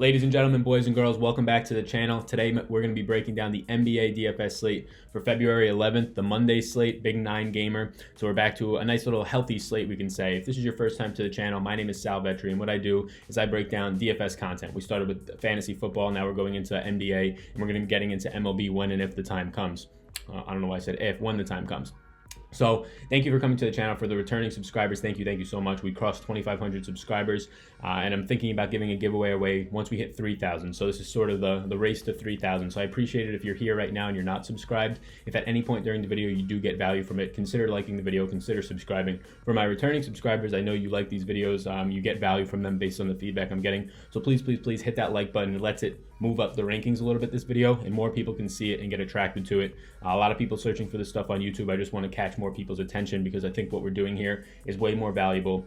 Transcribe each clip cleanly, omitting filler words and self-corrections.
Ladies and gentlemen, boys and girls, welcome back to the channel. Today we're going to be breaking down the NBA DFS slate for February 11th, the Monday slate, big 9-gamer. So we're back to a nice little healthy slate, we can say. If this is your first time to the channel, my name is Sal Vetri, and what I do is I break down DFS content. We started with fantasy football, now we're going into NBA, and we're going to be getting into MLB when and if the time comes. I don't know why I said if, when the time comes. So thank you for coming to the channel. For the returning subscribers, thank you so much. We crossed 2,500 subscribers, and I'm thinking about giving a giveaway away once we hit 3,000. So this is sort of the race to 3,000. So I appreciate it if you're here right now and you're not subscribed. If at any point during the video you do get value from it, consider liking the video, consider subscribing. For my returning subscribers, I know you like these videos. You get value from them based on the feedback I'm getting. So please hit that like button. It lets it move up the rankings a little bit, this video, and more people can see it and get attracted to it. A lot of people searching for this stuff on YouTube. I just want to catch more people's attention because I think what we're doing here is way more valuable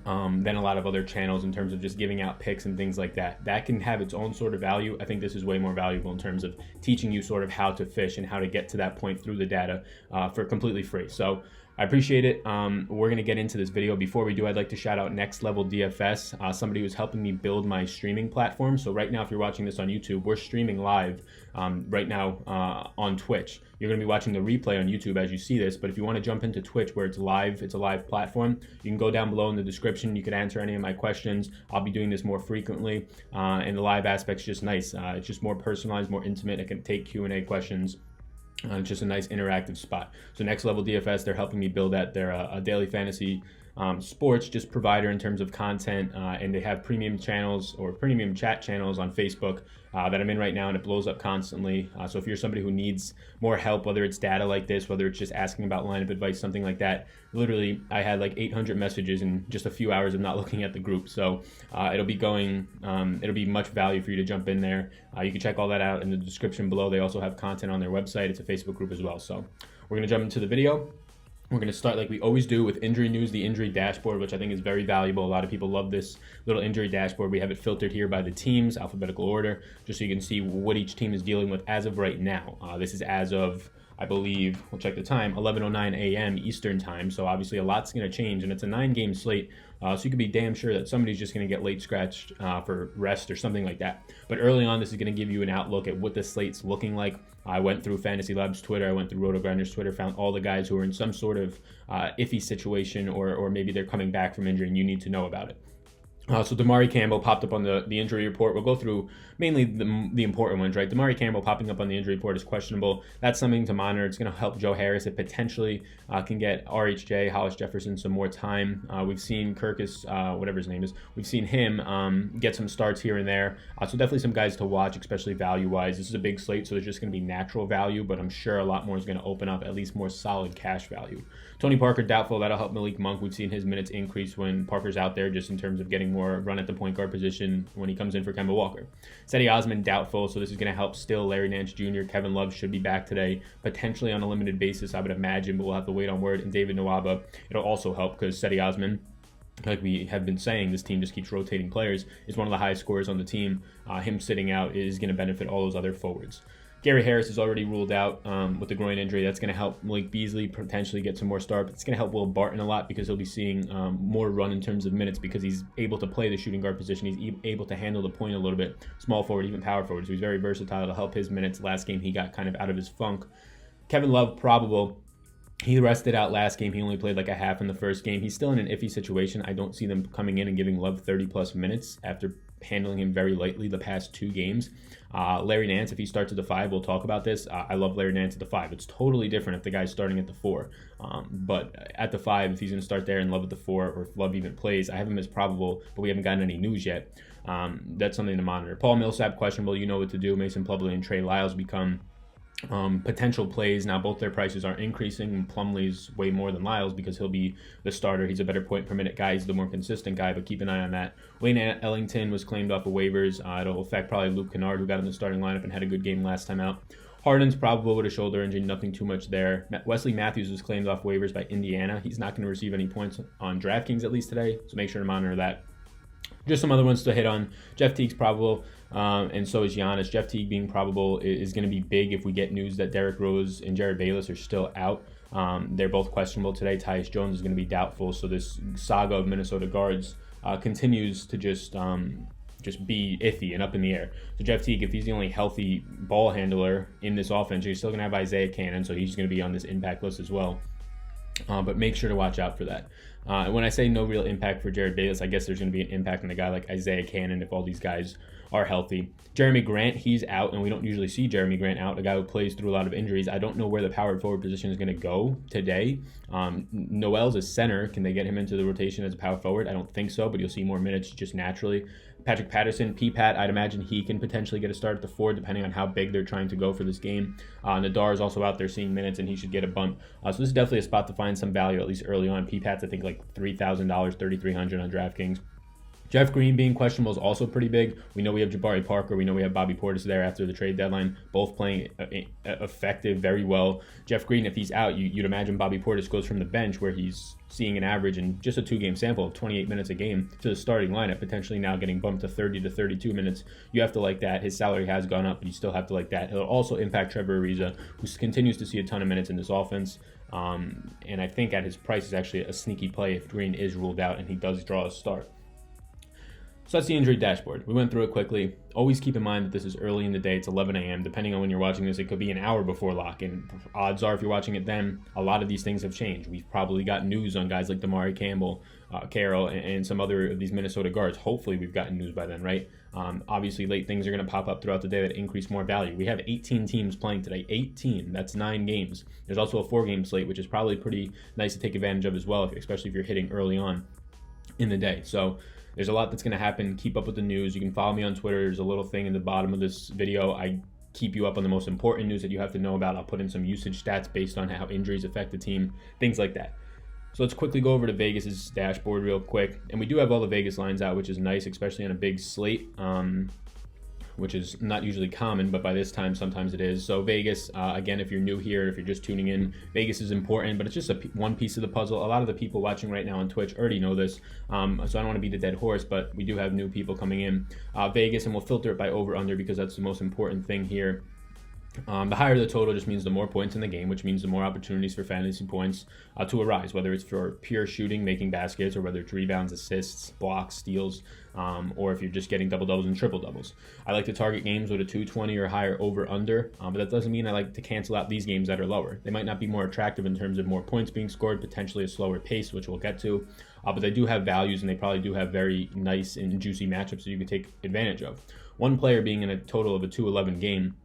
than a lot of other channels in terms of just giving out picks and things like that. That can have its own sort of value. I think this is way more valuable in terms of teaching you sort of how to fish and how to get to that point through the data for completely free. So I appreciate it. We're going to get into this video. Before we do, I'd like to shout out Next Level DFS, somebody who's helping me build my streaming platform. So right now, if you're watching this on YouTube, we're streaming live right now on Twitch. You're going to be watching the replay on YouTube as you see this, but if you want to jump into Twitch where it's live, it's a live platform, you can go down below in the description. You can answer any of my questions. I'll be doing this more frequently, and the live aspect's just nice. It's just more personalized, more intimate. I can take Q&A questions. It's just a nice interactive spot. So Next Level DFS, they're helping me build that. They're a daily fantasy sports just provider in terms of content, and they have premium channels or premium chat channels on Facebook that I'm in right now, and it blows up constantly. So if you're somebody who needs more help, whether it's data like this, whether it's just asking about lineup advice, something like that, literally I had like 800 messages in just a few hours of not looking at the group. So it'll be much value for you to jump in there. You can check all that out in the description below. They also have content on their website. It's a Facebook group as well. So we're gonna jump into the video. We're going to start like we always do with injury news, the injury dashboard, which I think is very valuable. A lot of people love this little injury dashboard. We have it filtered here by the teams, alphabetical order, just so you can see what each team is dealing with as of right now. This is as of, I believe, we'll check the time, 11:09 a.m. Eastern time. So obviously a lot's going to change, and it's a 9-game slate. So you can be damn sure that somebody's just going to get late scratched for rest or something like that. But early on, this is going to give you an outlook at what the slate's looking like. I went through Fantasy Labs Twitter, I went through RotoGrinders Twitter, found all the guys who are in some sort of iffy situation, or maybe they're coming back from injury and you need to know about it. So Damari Campbell popped up on the injury report. We'll go through mainly the important ones, right? Damari Campbell popping up on the injury report is questionable. That's something to monitor. It's going to help Joe Harris. It potentially can get RHJ, Hollis Jefferson, some more time. We've seen Kirkus, whatever his name is, we've seen him get some starts here and there. So definitely some guys to watch, especially value-wise. This is a big slate, so there's just going to be natural value, but I'm sure a lot more is going to open up, at least more solid cash value. Tony Parker, doubtful. That'll help Malik Monk. We've seen his minutes increase when Parker's out there, just in terms of getting more run at the point guard position when he comes in for Kemba Walker. Cedi Osman, doubtful, so this is going to help still Larry Nance Jr. Kevin Love should be back today, potentially on a limited basis, I would imagine, but we'll have to wait on word. And David Nwaba, it'll also help because Cedi Osman, like we have been saying, this team just keeps rotating players, is one of the highest scorers on the team. Him sitting out is going to benefit all those other forwards. Gary Harris is already ruled out with the groin injury. That's going to help Malik Beasley potentially get some more start. But it's going to help Will Barton a lot because he'll be seeing more run in terms of minutes because he's able to play the shooting guard position. He's able to handle the point a little bit, small forward, even power forward. So he's very versatile to help his minutes. Last game, he got kind of out of his funk. Kevin Love, probable. He rested out last game. He only played like a half in the first game. He's still in an iffy situation. I don't see them coming in and giving Love 30-plus minutes after handling him very lightly the past 2 games. Larry Nance, if he starts at the 5, we'll talk about this. I love Larry Nance at the 5. It's totally different if the guy's starting at the 4. But at the 5, if he's going to start there and Love at the 4, or if Love even plays, I have him as probable, but we haven't gotten any news yet. That's something to monitor. Paul Millsap, questionable. You know what to do. Mason Plumlee and Trey Lyles become potential plays. Now both their prices are increasing. Plumlee's way more than Lyles because he'll be the starter. He's a better point per minute guy. He's the more consistent guy, but keep an eye on that. Wayne Ellington was claimed off of waivers. It'll affect probably Luke Kennard, who got in the starting lineup and had a good game last time out. Harden's probable with a shoulder injury, nothing too much there. Wesley Matthews was claimed off waivers by Indiana. He's not going to receive any points on DraftKings at least today, so make sure to monitor that. Just some other ones to hit on. Jeff Teague's probable, and so is Giannis. Jeff Teague being probable is going to be big if we get news that Derrick Rose and Jared Bayless are still out. They're both questionable today. Tyus Jones is going to be doubtful. So this saga of Minnesota guards continues to just just be iffy and up in the air. So Jeff Teague, if he's the only healthy ball handler in this offense, you're still going to have Isaiah Cannon, so he's going to be on this impact list as well. But make sure to watch out for that. And when I say no real impact for Jared Bayless, I guess there's going to be an impact on a guy like Isaiah Cannon if all these guys are healthy. Jeremy Grant, he's out, and we don't usually see Jeremy Grant out, a guy who plays through a lot of injuries. I don't know where the power forward position is going to go today. Noel's a center. Can they get him into the rotation as a power forward? I don't think so, but you'll see more minutes just naturally. Patrick Patterson, P-Pat, I'd imagine he can potentially get a start at the 4, depending on how big they're trying to go for this game. Nadar is also out there seeing minutes, and he should get a bump. So this is definitely a spot to find some value, at least early on. P-Pat's, I think, like $3,000, $3,300 on DraftKings. Jeff Green being questionable is also pretty big. We know we have Jabari Parker. We know we have Bobby Portis there after the trade deadline, both playing effective very well. Jeff Green, if he's out, you'd imagine Bobby Portis goes from the bench, where he's seeing an average in just a 2-game sample of 28 minutes a game, to the starting lineup, potentially now getting bumped to 30 to 32 minutes. You have to like that. His salary has gone up, but you still have to like that. It'll also impact Trevor Ariza, who continues to see a ton of minutes in this offense. And I think at his price is actually a sneaky play if Green is ruled out and he does draw a start. So that's the injury dashboard. We went through it quickly. Always keep in mind that this is early in the day. It's 11 a.m. Depending on when you're watching this, it could be an hour before lock. And odds are, if you're watching it then, a lot of these things have changed. We've probably got news on guys like Damari Campbell, Carroll, and some other of these Minnesota guards. Hopefully we've gotten news by then, right? Obviously, late things are going to pop up throughout the day that increase more value. We have 18 teams playing today. 18. That's 9 games. There's also a 4-game slate, which is probably pretty nice to take advantage of as well, especially if you're hitting early on in the day. So there's a lot that's going to happen. Keep up with the news. You can follow me on Twitter. There's a little thing in the bottom of this video. I keep you up on the most important news that you have to know about. I'll put in some usage stats based on how injuries affect the team, things like that. So let's quickly go over to Vegas's dashboard real quick. And we do have all the Vegas lines out, which is nice, especially on a big slate, which is not usually common, but by this time, sometimes it is. So Vegas, again, if you're new here, if you're just tuning in, Vegas is important, but it's just one piece of the puzzle. A lot of the people watching right now on Twitch already know this, so I don't want to beat a dead horse, but we do have new people coming in. Vegas, and we'll filter it by over-under because that's the most important thing here. The higher the total just means the more points in the game, which means the more opportunities for fantasy points to arise, whether it's for pure shooting, making baskets, or whether it's rebounds, assists, blocks, steals, or if you're just getting double-doubles and triple-doubles. I like to target games with a 220 or higher over-under, but that doesn't mean I like to cancel out these games that are lower. They might not be more attractive in terms of more points being scored, potentially a slower pace, which we'll get to, but they do have values, and they probably do have very nice and juicy matchups that you can take advantage of. One player being in a total of a 2-11 game,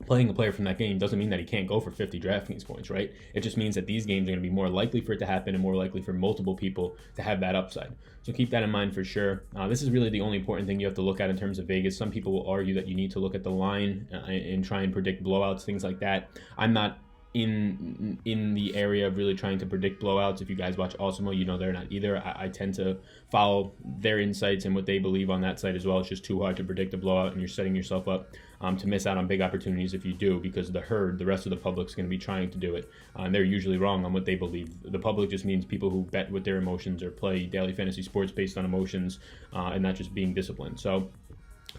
playing a player from that game doesn't mean that he can't go for 50 DraftKings points, right? It just means that these games are going to be more likely for it to happen and more likely for multiple people to have that upside. So keep that in mind for sure. This is really the only important thing you have to look at in terms of Vegas. Some people will argue that you need to look at the line and try and predict blowouts, things like that. I'm not in the area of really trying to predict blowouts. If you guys watch Awesemo, you know they're not either. I tend to follow their insights and what they believe on that site as well. It's just too hard to predict a blowout, and you're setting yourself up to miss out on big opportunities if you do, because the herd, the rest of the public's going to be trying to do it. And they're usually wrong on what they believe. The public just means people who bet with their emotions or play daily fantasy sports based on emotions and not just being disciplined. So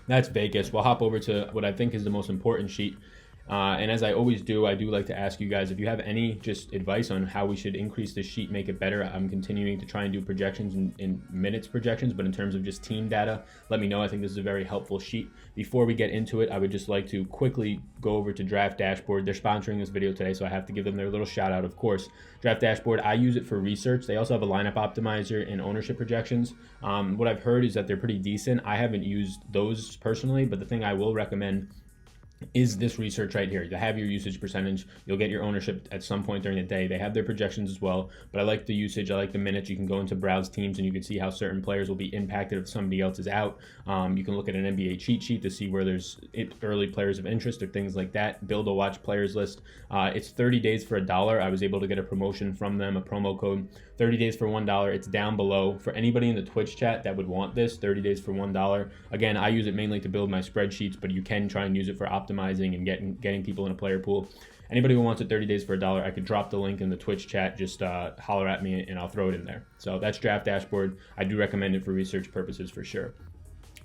that's Vegas. We'll hop over to what I think is the most important sheet. And as I always do, I do like to ask you guys if you have any just advice on how we should increase this sheet, make it better. I'm continuing to try and do projections in minutes projections, but in terms of just team data, let me know. I think this is a very helpful sheet. Before we get into it, I would just like to quickly go over to Draft Dashboard. They're sponsoring this video today, so I have to give them their little shout out, of course. Draft Dashboard, I use it for research. They also have a lineup optimizer and ownership projections. What I've heard is that they're pretty decent. I haven't used those personally, but the thing I will recommend is this research right here. You have your usage percentage. You'll get your ownership at some point during the day. They have their projections as well, but I like the usage. I like the minutes. You can go into browse teams and you can see how certain players will be impacted if somebody else is out. You can look at an NBA cheat sheet to see where there's early players of interest or things like that. Build a watch players list. It's 30 days for $1. I was able to get a promotion from them, a promo code. 30 days for $1. It's down below. For anybody in the Twitch chat that would want this, 30 days for $1. Again, I use it mainly to build my spreadsheets, but you can try and use it for optimizing and getting people in a player pool. Anybody who wants it 30 days for $1, I could drop the link in the Twitch chat. Just holler at me and I'll throw it in there. So that's Draft Dashboard. I do recommend it for research purposes for sure.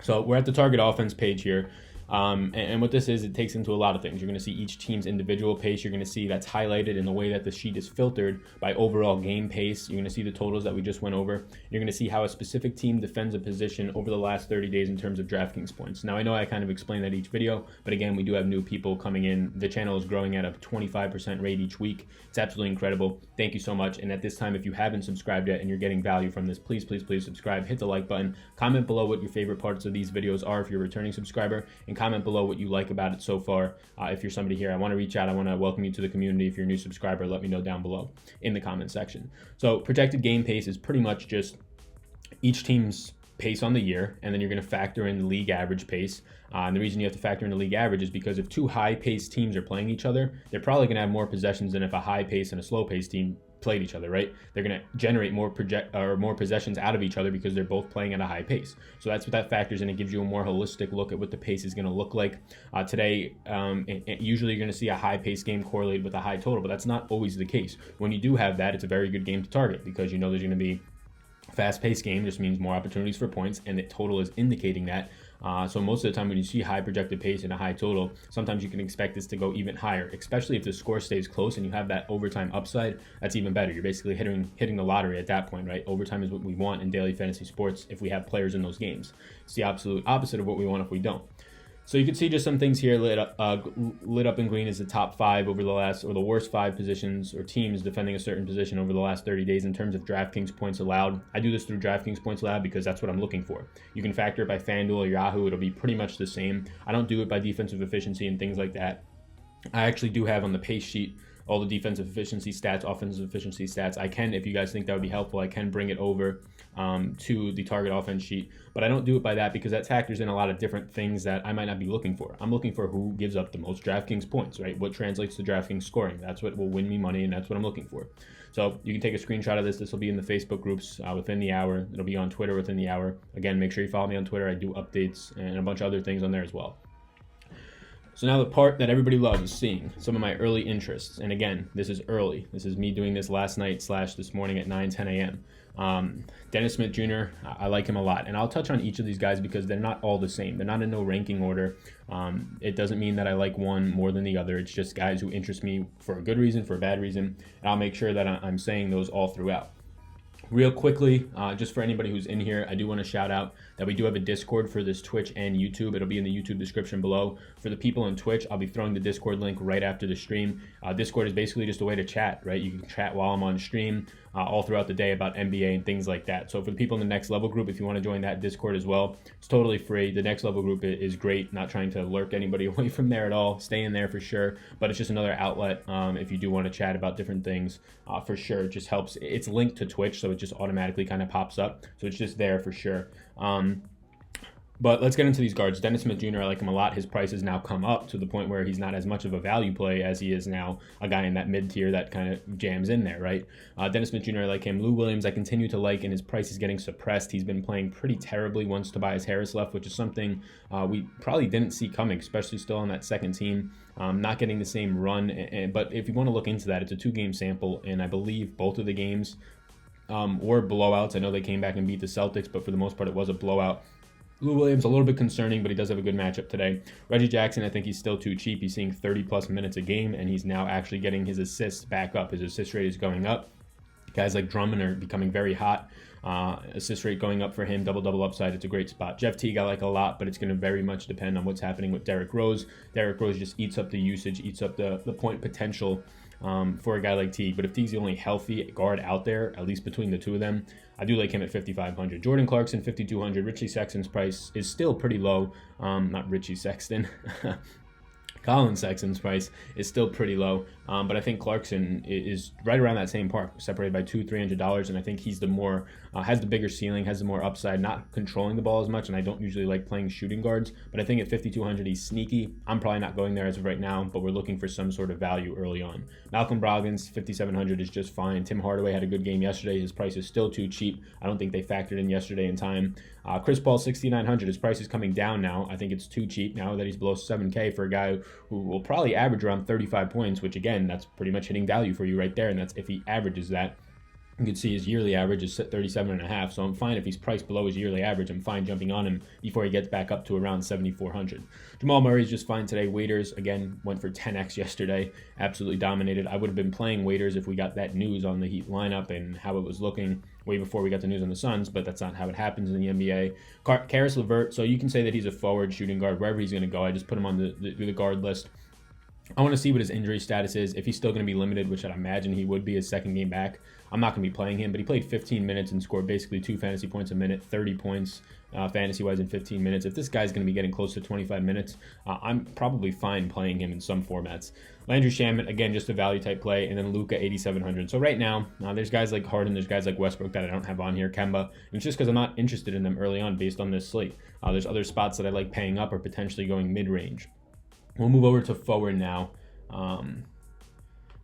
So we're at the target offense page here. And what this is, it takes into a lot of things. You're going to see each team's individual pace. You're going to see that's highlighted in the way that the sheet is filtered by overall game pace. You're going to see the totals that we just went over. You're going to see how a specific team defends a position over the last 30 days in terms of DraftKings points. Now, I know I kind of explained that each video, but again, we do have new people coming in. The channel is growing at a 25% rate each week. It's absolutely incredible. Thank you so much. And at this time, if you haven't subscribed yet and you're getting value from this, please subscribe. Hit the like button. Comment below what your favorite parts of these videos are if you're a returning subscriber, and comment below what you like about it so far. If you're somebody here, I want to reach out. I want to welcome you to the community. If you're a new subscriber, let me know down below in the comment section. So projected game pace is pretty much just each team's pace on the year, and then you're going to factor in the league average pace. And the reason you have to factor in the league average is because if two high-paced teams are playing each other, they're probably going to have more possessions than if a high-paced and a slow-paced team played each other, right? They're going to generate more possessions out of each other because they're both playing at a high pace. So that's what that factors in. It gives you a more holistic look at what the pace is going to look like. Today, usually you're going to see a high pace game correlated with a high total, but that's not always the case. When you do have that, it's a very good game to target because you know there's going to be fast-paced game, just means more opportunities for points, and the total is indicating that. So most of the time when you see high projected pace and a high total, sometimes you can expect this to go even higher, especially if the score stays close and you have that overtime upside. That's even better. You're basically hitting the lottery at that point, right? Overtime is what we want in daily fantasy sports if we have players in those games. It's the absolute opposite of what we want if we don't. So you can see just some things here lit up in green is the top 5 over the last, or the worst 5 positions or teams defending a certain position over the last 30 days in terms of DraftKings points allowed. I do this through DraftKings points allowed because that's what I'm looking for. You can factor it by FanDuel or Yahoo. It'll be pretty much the same. I don't do it by defensive efficiency and things like that. I actually do have on the pace sheet all the defensive efficiency stats, offensive efficiency stats. I can, if you guys think that would be helpful, I can bring it over to the target offense sheet, but I don't do it by that because that factors in a lot of different things that I might not be looking for. I'm looking for who gives up the most DraftKings points, right? What translates to DraftKings scoring. That's what will win me money, and that's what I'm looking for. So you can take a screenshot of this. This will be in the Facebook groups within the hour. It'll be on Twitter within the hour. Again, make sure you follow me on Twitter. I do updates and a bunch of other things on there as well. So now the part that everybody loves is seeing some of my early interests. And again, this is early. This is me doing this last night / this morning at 10 a.m. Dennis Smith Jr., I like him a lot. And I'll touch on each of these guys because they're not all the same. They're not in no ranking order. It doesn't mean that I like one more than the other. It's just guys who interest me for a good reason, for a bad reason. And I'll make sure that I'm saying those all throughout. Real quickly, just for anybody who's in here, I do want to shout out that we do have a Discord for this Twitch and YouTube. It'll be in the YouTube description below. For the people on Twitch, I'll be throwing the Discord link right after the stream. Discord is basically just a way to chat, right? You can chat while I'm on stream all throughout the day about NBA and things like that. So for the people in the Next Level group, if you want to join that Discord as well, it's totally free. The Next Level group is great. Not trying to lurk anybody away from there at all. Stay in there for sure. But it's just another outlet if you do want to chat about different things. For sure, it just helps. It's linked to Twitch, so it just automatically kind of pops up. So it's just there for sure. But let's get into these guards. Dennis Smith Jr., I like him a lot. His price has now come up to the point where he's not as much of a value play as he is now a guy in that mid-tier that kind of jams in there, right? Dennis Smith Jr., I like him. Lou Williams, I continue to like, and his price is getting suppressed. He's been playing pretty terribly once Tobias Harris left, which is something we probably didn't see coming, especially still on that second team. Not getting the same run. But if you want to look into that, it's a 2-game sample, and I believe both of the games were blowouts. I know they came back and beat the Celtics, but for the most part, it was a blowout. Lou Williams, a little bit concerning, but he does have a good matchup today. Reggie Jackson, I think he's still too cheap. He's seeing 30-plus minutes a game, and he's now actually getting his assists back up. His assist rate is going up. Guys like Drummond are becoming very hot. Assist rate going up for him, double-double upside. It's a great spot. Jeff Teague I like a lot, but it's going to very much depend on what's happening with Derrick Rose. Derrick Rose just eats up the usage, eats up the point potential for a guy like Teague. But if Teague's the only healthy guard out there, at least between the two of them, I do like him at 5,500. Jordan Clarkson, 5,200. Richie Sexton's price is still pretty low. Not Richie Sexton. Colin Sexton's price is still pretty low, but I think Clarkson is right around that same part, separated by $200-300, and I think he's the more has the bigger ceiling, has the more upside, not controlling the ball as much, and I don't usually like playing shooting guards, but I think at 5,200 he's sneaky. I'm probably not going there as of right now, but we're looking for some sort of value early on. Malcolm Brogdon's 5,700 is just fine. Tim Hardaway had a good game yesterday. His price is still too cheap. I don't think they factored in yesterday in time. Chris Paul, 6,900. His price is coming down now. I think it's too cheap now that he's below 7K for a guy who will probably average around 35 points, which again, that's pretty much hitting value for you right there, and that's if he averages that. You can see his yearly average is 37.5, so I'm fine if he's priced below his yearly average. I'm fine jumping on him before he gets back up to around 7,400. Jamal Murray's just fine today. Waiters, again, went for 10x yesterday. Absolutely dominated. I would have been playing Waiters if we got that news on the Heat lineup and how it was looking way before we got the news on the Suns, but that's not how it happens in the NBA. Karis LeVert, so you can say that he's a forward shooting guard wherever he's going to go. I just put him on the guard list. I want to see what his injury status is. If he's still going to be limited, which I'd imagine he would be his second game back, I'm not going to be playing him. But he played 15 minutes and scored basically 2 fantasy points a minute, 30 points fantasy-wise in 15 minutes. If this guy's going to be getting close to 25 minutes, I'm probably fine playing him in some formats. Landry Shamet, again, just a value-type play, and then Luka, 8,700. So right now, there's guys like Harden, there's guys like Westbrook that I don't have on here, Kemba, and it's just because I'm not interested in them early on based on this slate. There's other spots that I like paying up or potentially going mid-range. We'll move over to forward now.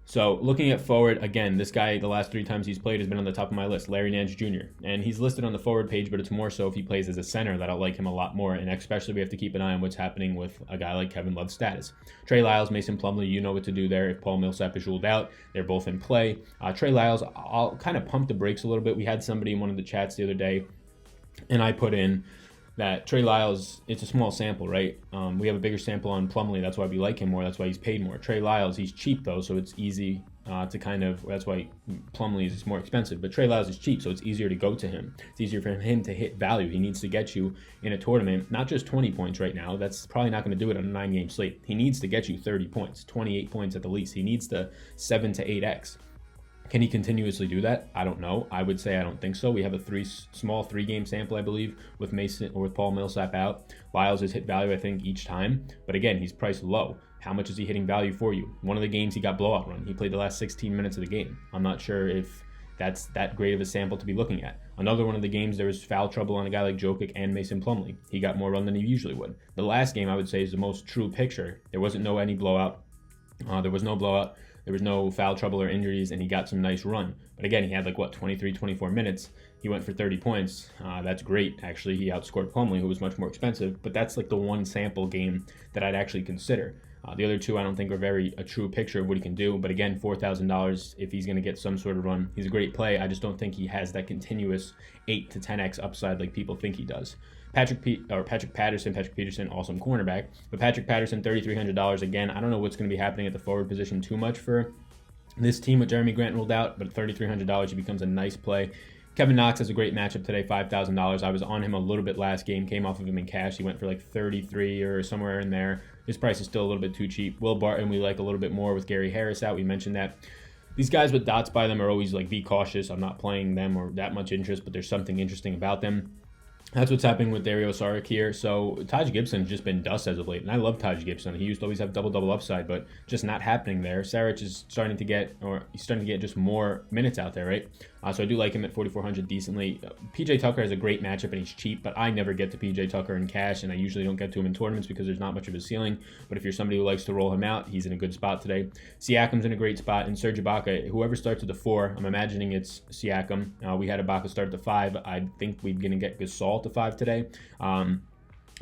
So looking at forward, again, this guy, the last 3 times he's played has been on the top of my list, Larry Nance Jr. And he's listed on the forward page, but it's more so if he plays as a center that I'll like him a lot more. And especially we have to keep an eye on what's happening with a guy like Kevin Love's status. Trey Lyles, Mason Plumlee, you know what to do there. If Paul Millsap is ruled out, they're both in play. Trey Lyles, I'll kind of pump the brakes a little bit. We had somebody in one of the chats the other day, and I put in that Trey Lyles, it's a small sample, right? We have a bigger sample on Plumlee. That's why we like him more. That's why he's paid more. Trey Lyles, he's cheap though, so it's easy to kind of, that's why Plumlee is more expensive. But Trey Lyles is cheap, so it's easier to go to him. It's easier for him to hit value. He needs to get you in a tournament, not just 20 points right now. That's probably not going to do it on a 9-game slate. He needs to get you 30 points, 28 points at the least. He needs the 7 to 8x. Can he continuously do that? I don't know. I would say I don't think so. We have a small 3-game sample, I believe, with Mason or with Paul Millsap out. Lyles has hit value, I think, each time. But again, he's priced low. How much is he hitting value for you? One of the games he got blowout run. He played the last 16 minutes of the game. I'm not sure if that's that great of a sample to be looking at. Another one of the games, there was foul trouble on a guy like Jokic and Mason Plumlee. He got more run than he usually would. The last game, I would say, is the most true picture. There wasn't any blowout. There was no blowout. There was no foul trouble or injuries, and he got some nice run. But again, he had 23, 24 minutes. He went for 30 points. That's great, actually. He outscored Plumlee, who was much more expensive. But that's the one sample game that I'd actually consider. The other two I don't think are a true picture of what he can do. But again, $4,000 if he's going to get some sort of run. He's a great play. I just don't think he has that continuous 8 to 10x upside like people think he does. Patrick Peterson, awesome cornerback. But Patrick Patterson, $3,300. Again, I don't know what's going to be happening at the forward position too much for this team with Jeremy Grant ruled out, but at $3,300, he becomes a nice play. Kevin Knox has a great matchup today, $5,000. I was on him a little bit last game, came off of him in cash. He went for 33 or somewhere in there. His price is still a little bit too cheap. Will Barton, we like a little bit more with Gary Harris out. We mentioned that. These guys with dots by them are always be cautious. I'm not playing them or that much interest, but there's something interesting about them. That's what's happening with Dario Saric here. So Taj Gibson's just been dust as of late, and I love Taj Gibson. He used to always have double upside, but just not happening there. Saric is starting to get just more minutes out there, right? So I do like him at 4,400 decently. PJ Tucker has a great matchup, and he's cheap, but I never get to PJ Tucker in cash, and I usually don't get to him in tournaments because there's not much of a ceiling. But if you're somebody who likes to roll him out, he's in a good spot today. Siakam's in a great spot, and Serge Ibaka, whoever starts at the 4, I'm imagining it's Siakam. We had Ibaka start at the 5. I think we're going to get Gasol to 5 today.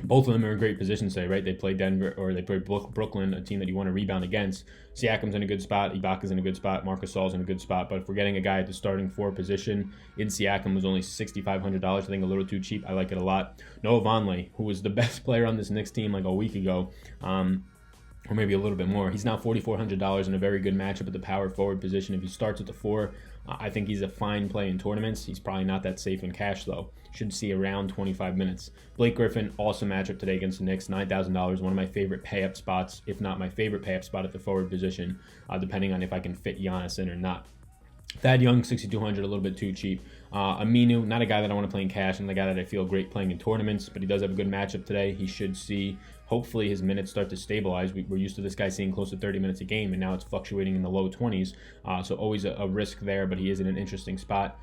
Both of them are in great positions today, right? They play Denver, or they play Brooklyn, a team that you want to rebound against. Siakam's in a good spot. Ibaka's in a good spot. Marc Gasol's in a good spot. But if we're getting a guy at the starting 4 position, in Siakam was only $6,500. I think a little too cheap. I like it a lot. Noah Vonleh, who was the best player on this Knicks team a week ago, or maybe a little bit more. He's now $4,400 in a very good matchup at the power forward position. If he starts at the 4, I think he's a fine play in tournaments. He's probably not that safe in cash, though. Should see around 25 minutes. Blake Griffin, awesome matchup today against the Knicks, $9,000. One of my favorite pay-up spots, if not my favorite pay-up spot at the forward position, depending on if I can fit Giannis in or not. Thad Young, $6,200, a little bit too cheap. Aminu, not a guy that I want to play in cash, and the guy that I feel great playing in tournaments, but he does have a good matchup today. He should see, hopefully, his minutes start to stabilize. We're used to this guy seeing close to 30 minutes a game, and now it's fluctuating in the low 20s. So always a risk there, but he is in an interesting spot.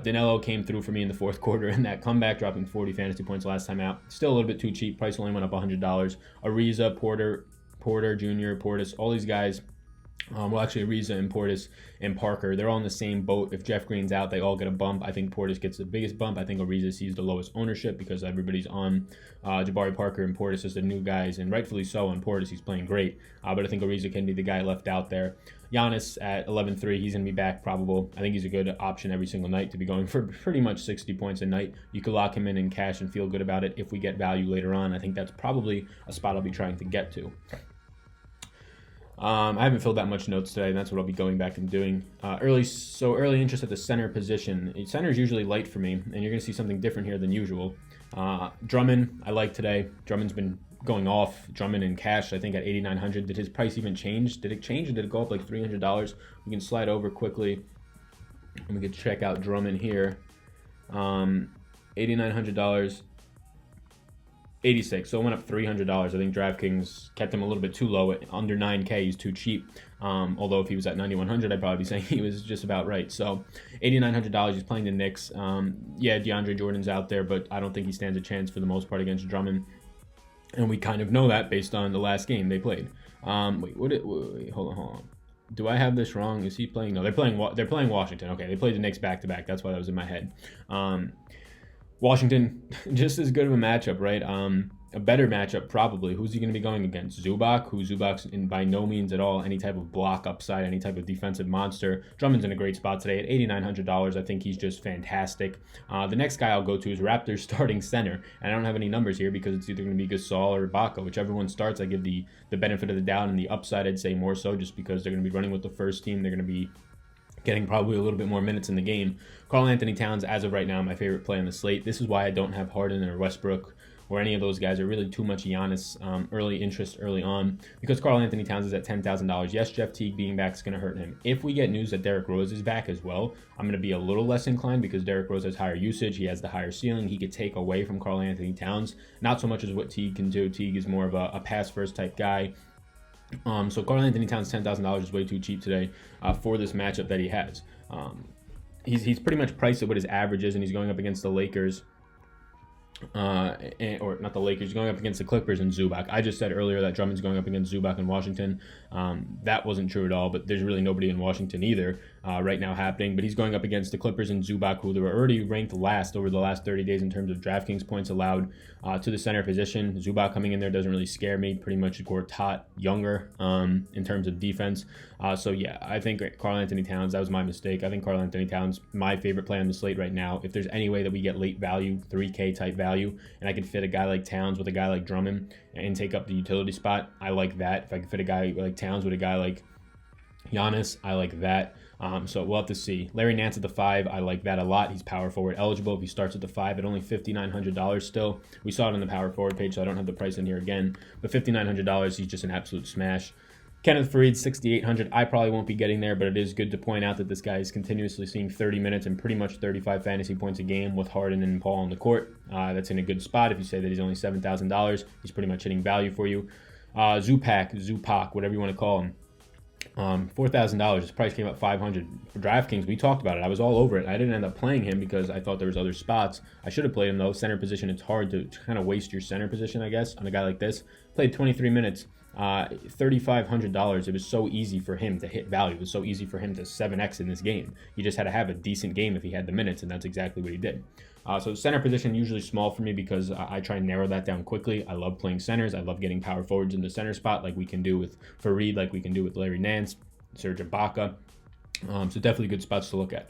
Danilo came through for me in the fourth quarter in that comeback, dropping 40 fantasy points last time out. Still a little bit too cheap. Price only went up $100. Ariza, Porter Jr., Portis, all these guys Well, actually, Ariza and Portis and Parker, they're all in the same boat. If Jeff Green's out, they all get a bump. I think Portis gets the biggest bump. I think Ariza sees the lowest ownership because everybody's on Jabari Parker and Portis as the new guys, and rightfully so on Portis. He's playing great, but I think Ariza can be the guy left out there. Giannis at 11-3, he's going to be back probable. I think he's a good option every single night to be going for pretty much 60 points a night. You could lock him in cash and feel good about it if we get value later on. I think that's probably a spot I'll be trying to get to. I haven't filled that much notes today, and that's what I'll be going back and doing. Early interest at the center position. Center is usually light for me, and you're going to see something different here than usual. Drummond, I like today. Drummond's been going off. Drummond in cash, I think at 8,900. Did his price even change? Did it change, or did it go up like $300? We can slide over quickly, and we can check out Drummond here. $8,900. 86, so it went up $300. I think Draftkings kept him a little bit too low at under 9K. He's too cheap. Although if he was at 9,100, I'd probably be saying he was just about right. So $8,900. He's playing the Knicks. Yeah, DeAndre Jordan's out there, but I don't think he stands a chance for the most part against Drummond. And we kind of know that based on the last game they played. Wait, hold on. Do I have this wrong? Is he playing? No, they're playing Washington. Okay, they played the Knicks back to back. That's why that was in my head. Washington, just as good of a matchup, right? A better matchup, probably. Who's he going to be going against? Zubac, Zubac's in by no means at all any type of block upside, any type of defensive monster. Drummond's in a great spot today at $8,900. I think he's just fantastic. The next guy I'll go to is Raptors starting center, and I don't have any numbers here because it's either going to be Gasol or Ibaka. Whichever one starts, I give the benefit of the doubt, and the upside I'd say more so just because they're going to be running with the first team. They're going to be getting probably a little bit more minutes in the game. Karl-Anthony Towns, as of right now, my favorite play on the slate. This is why I don't have Harden or Westbrook or any of those guys. Are really too much Giannis early interest early on because Karl-Anthony Towns is at $10,000. Yes, Jeff Teague being back is going to hurt him. If we get news that Derrick Rose is back as well, I'm going to be a little less inclined because Derrick Rose has higher usage. He has the higher ceiling. He could take away from Karl-Anthony Towns. Not so much as what Teague can do. Teague is more of a pass-first type guy. So Karl-Anthony Towns, $10,000 is way too cheap today for this matchup that he has. He's pretty much priced at what his average is, and he's going up against the Lakers. Or not the Lakers, going up against the Clippers and Zubac. I just said earlier that Drummond's going up against Zubac in Washington. That wasn't true at all, but there's really nobody in Washington either right now happening. But he's going up against the Clippers and Zubac, who were already ranked last over the last 30 days in terms of Draftkings points allowed to the center position. Zubac coming in there doesn't really scare me. Pretty much Gortat younger in terms of defense. So yeah, I think Karl-Anthony Towns, that was my mistake. I think Karl-Anthony Towns, my favorite play on the slate right now. If there's any way that we get late value, 3K type value, and I could fit a guy like Towns with a guy like Drummond and take up the utility spot, I like that. If I could fit a guy like Towns with a guy like Giannis, I like that. So we'll have to see. Larry Nance at the 5, I like that a lot. He's power forward eligible if he starts at the 5 at only $5,900 still. We saw it on the power forward page, so I don't have the price in here again. But $5,900, he's just an absolute smash. Kenneth Faried, $6,800. I probably won't be getting there, but it is good to point out that this guy is continuously seeing 30 minutes and pretty much 35 fantasy points a game with Harden and Paul on the court. That's in a good spot. If you say that he's only $7,000, he's pretty much hitting value for you. Zupac, whatever you want to call him. $4,000. His price came up $500 for Draftkings. We talked about it. I was all over it. I didn't end up playing him because I thought there was other spots. I should have played him though. Center position, it's hard to kind of waste your center position, I guess, on a guy like this. Played 23 minutes. $3,500. It was so easy for him to hit value. It was so easy for him to 7x in this game. You just had to have a decent game if he had the minutes, and that's exactly what he did. So center position usually small for me because I try and narrow that down quickly. I love playing centers. I love getting power forwards in the center spot like we can do with Faried, like we can do with Larry Nance, Serge Ibaka. So definitely good spots to look at.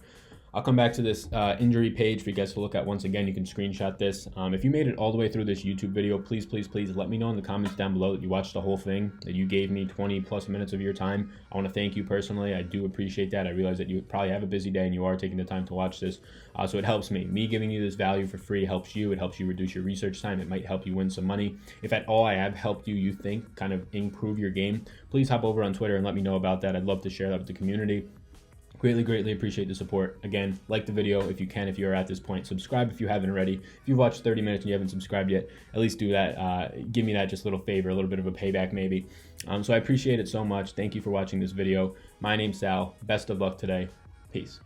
I'll come back to this injury page for you guys to look at once again. You can screenshot this. If you made it all the way through this YouTube video, please let me know in the comments down below that you watched the whole thing, that you gave me 20 plus minutes of your time. I want to thank you personally. I do appreciate that. I realize that you probably have a busy day and you are taking the time to watch this. So it helps me. Me giving you this value for free helps you. It helps you reduce your research time. It might help you win some money. If at all I have helped you think, kind of improve your game, please hop over on Twitter and let me know about that. I'd love to share that with the community. Greatly appreciate the support. Again, like the video if you can, if you're at this point. Subscribe if you haven't already. If you've watched 30 minutes and you haven't subscribed yet, at least do that. Give me that just little favor, a little bit of a payback maybe. So I appreciate it so much. Thank you for watching this video. My name's Sal. Best of luck today. Peace.